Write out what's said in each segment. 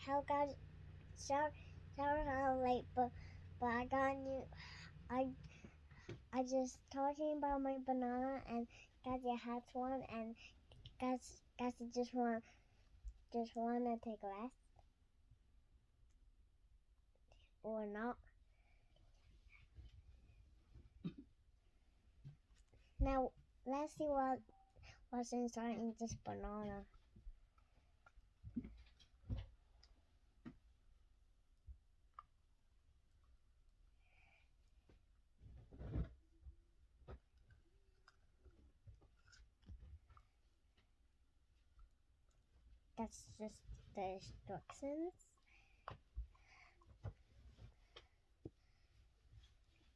how got sorry how late, but I got new. I just talking about my banana and Gazzy has one and Gazzy just wanna take a rest or not. Now let's see what's inside in this banana. That's just the instructions.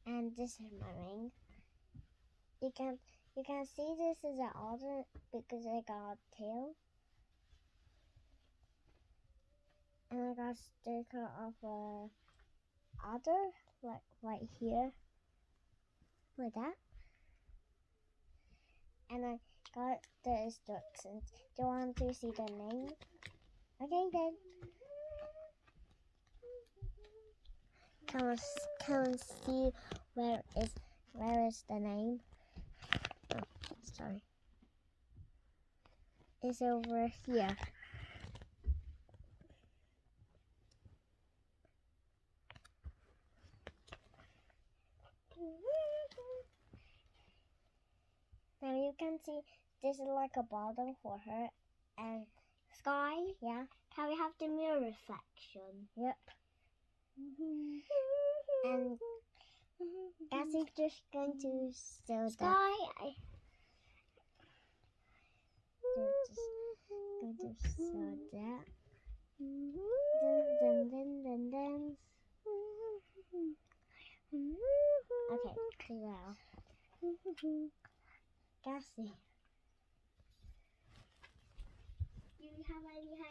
And this is my ring. You can see this is an otter because it got a tail. And I got a sticker of a otter like right here. Like that. And I got the instructions. Do you want to see the name? Okay then. Can we see where is the name? Oh, sorry. It's over here. Now you can see this is like a bottle for her and Skye? Yeah. Can we have the mirror reflection? Yep. And Gazzy's just going to sew Skye. that. Just going to sew that. Dun. Okay, take that out. Gazzy.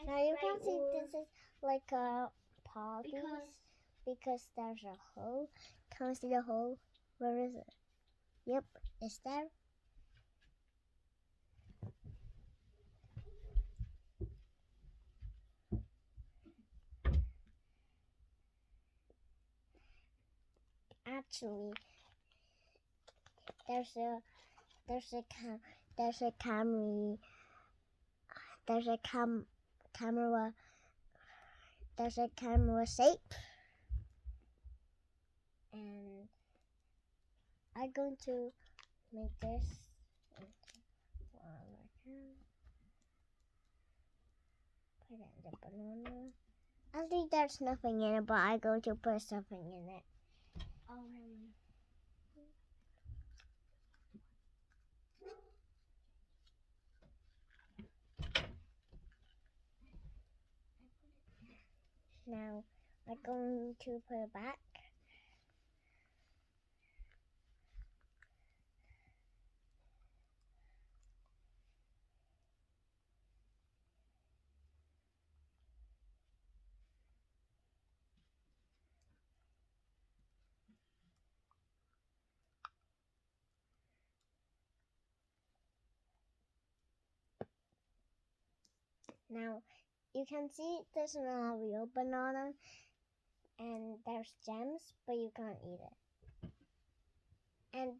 Now you can see this is like a pot because there's a hole. Can we see the hole? Where is it? Yep, it's there. Actually, there's a camera. There's a camera. There's a camera shape, and I'm going to make this into one I can. Put it in the banana. I think there's nothing in it, but I'm going to put something in it. Now I'm going to put it back. Now you can see this is not a real banana and there's gems, but you can't eat it.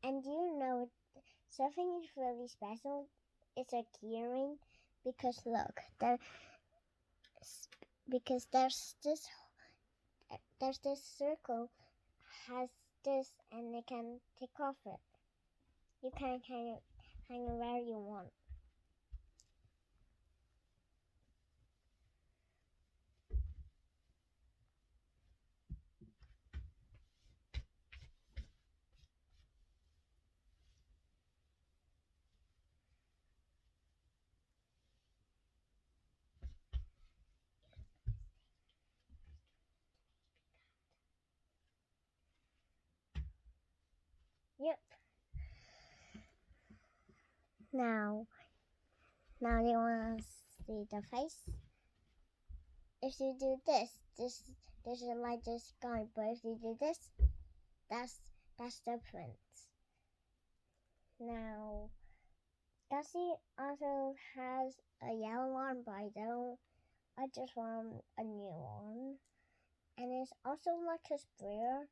And you know something is really special. It's a keyring because look, because there's this circle has this and you can take off it. You can hang it where you want. Yep. Now you want to see the face? If you do this is like this guy, but if you do this, that's the prince. Now, Gussie also has a yellow one, but I don't I just want a new one. And it's also like a sprayer.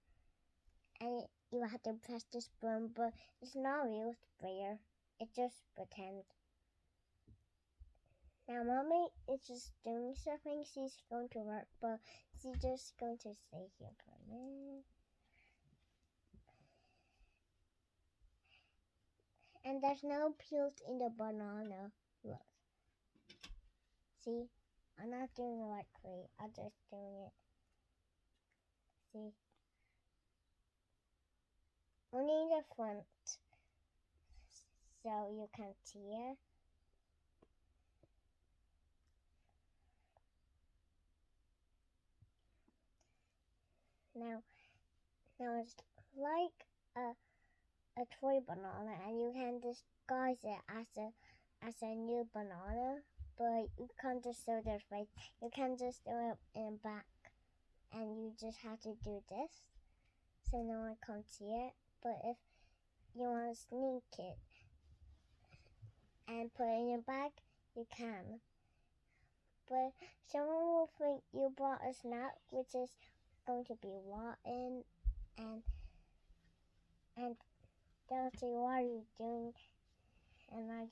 And you have to press this button, but it's not real sprayer. It just pretend. Now, Mommy is just doing something. She's going to work, but she's just going to stay here for a minute. And there's no peels in the banana. Look. See? I'm not doing it correctly. I'm just doing it. See? Only in the front. So you can see it. Now it's like a toy banana, and you can disguise it as a new banana, but you can't just show their face. You can just do it in back, and you just have to do this, so no one can see it. But if you want to sneak it and put it in your bag, you can. But someone will think you bought a snack, which is going to be rotten, and they'll say, "What are you doing?" And I'll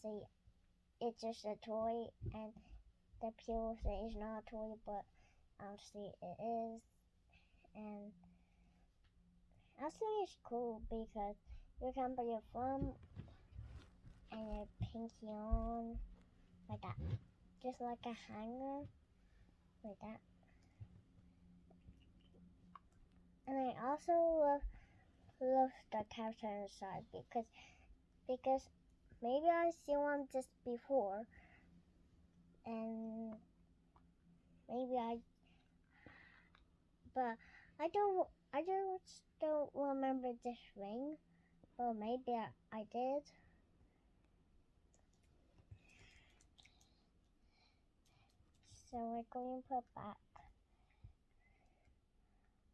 say, "It's just a toy," and the people will say it's not a toy, but I'll say it is, and I think it's cool because you can put your thumb and your pinky on like that, just like a hanger, like that. And I also love the character inside because maybe I seen one just before, and but I just don't remember this ring, but maybe I did. So we're going to put back.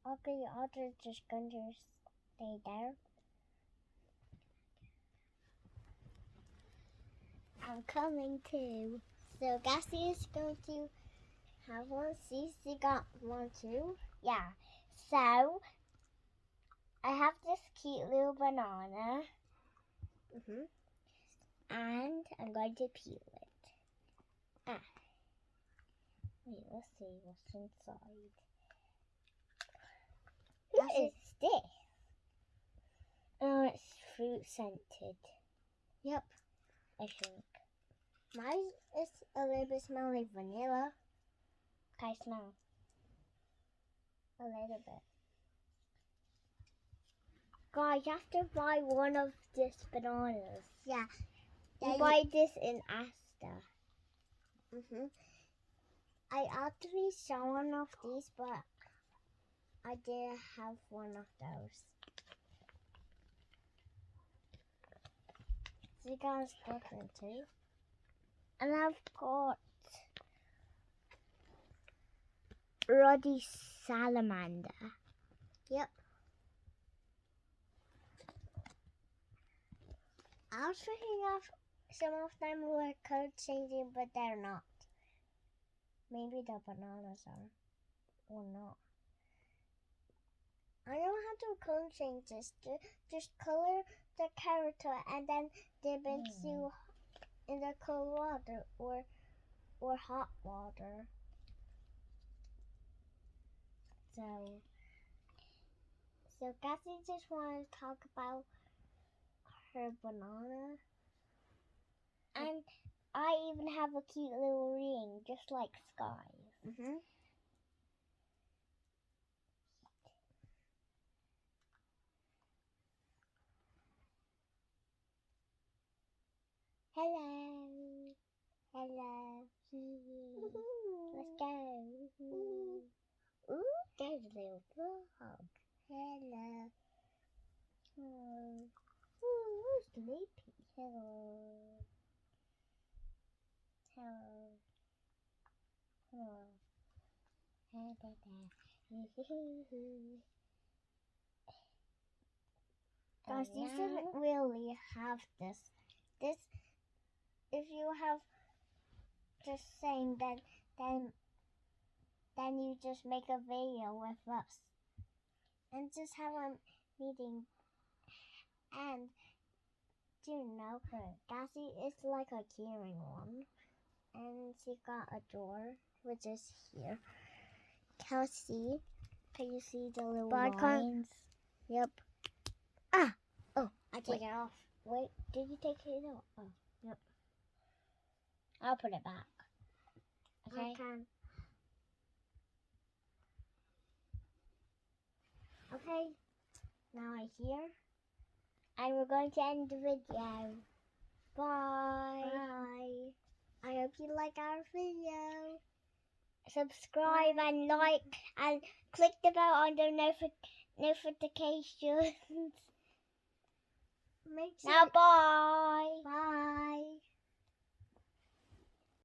Okay, I'll just going to stay there. I'm coming too. So Gassie is going to have one. See, she got one too. Yeah. So I have this cute little banana. And I'm going to peel it. Wait, let's see what's inside. What is this? Oh, it's fruit scented. Yep, I think. Mine is a little bit smell like vanilla. Okay, smell. A little bit. Guys, you have to buy one of these bananas. Yeah. You buy this in Asda. I actually saw one of these, but I didn't have one of those. So you guys got them too. And I've got Ruddy Salamander. Yep. I was thinking of some of them were color changing, but they're not. Maybe the bananas are, or not. I know how to color change this. Just color the character and then dip into in the cold water or hot water. So Cassie just wanted to talk about her banana. And I even have a cute little ring, just like Skye. Hello. Hello. Let's go. Ooh, there's a little frog. Hello. Oh, who's sleepy? Hello. Hello. Hello. Guys, you shouldn't really have this. If you have just saying then you just make a video with us and just have a meeting. And do you know, Cassie is like a caring one, and she got a door which is here. Kelsey, can you see the little lines? Yep. Ah! Oh, I take it off. Wait, did you take it off? Oh, yep. I'll put it back. Okay. Okay. Now I hear. And we're going to end the video. Bye. Bye. I hope you like our video. Subscribe and like and click the bell on the notifications. Now bye. Bye.